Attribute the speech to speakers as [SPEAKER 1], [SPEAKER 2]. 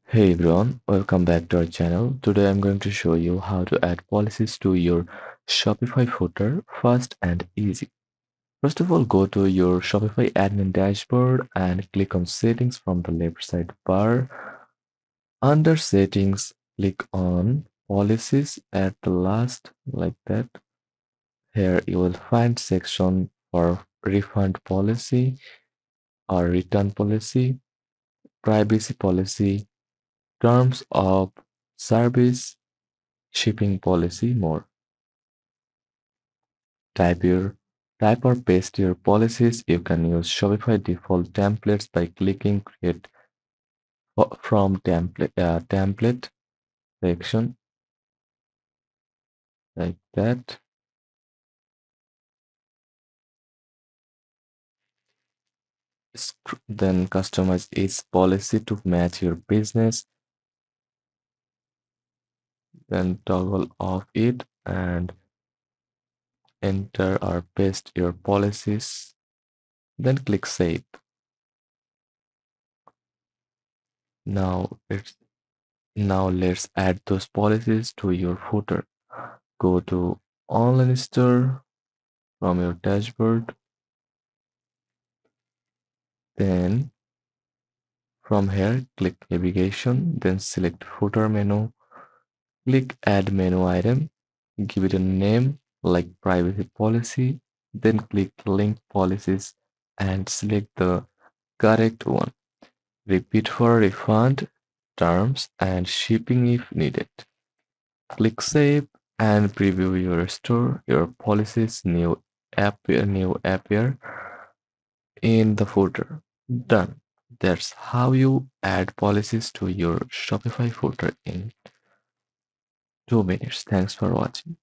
[SPEAKER 1] Hey everyone, welcome back to our channel. Today I'm going to show you how to add policies to your Shopify footer fast and easy. First of all, go to your Shopify admin dashboard and click on settings from the left side bar. Under settings, click on policies at the last like that. Here you will find section for refund policy or return policy, privacy policy, terms of service, shipping policy, more. Type your type or paste your policies. You can use Shopify default templates by clicking create from template section like that. Then customize each policy to match your business. Then toggle off it and enter or paste your policies. Then click save. Now let's add those policies to your footer. Go to online store from your dashboard. Then from here, click navigation, then select footer menu. Click add menu item. Give it a name like privacy policy. Then click link policies and select the correct one. Repeat for refund, terms, and shipping if needed. Click save and preview your store. Your policies new appear in the footer. Done. That's how you add policies to your Shopify footer in 2 minutes. Thanks for watching.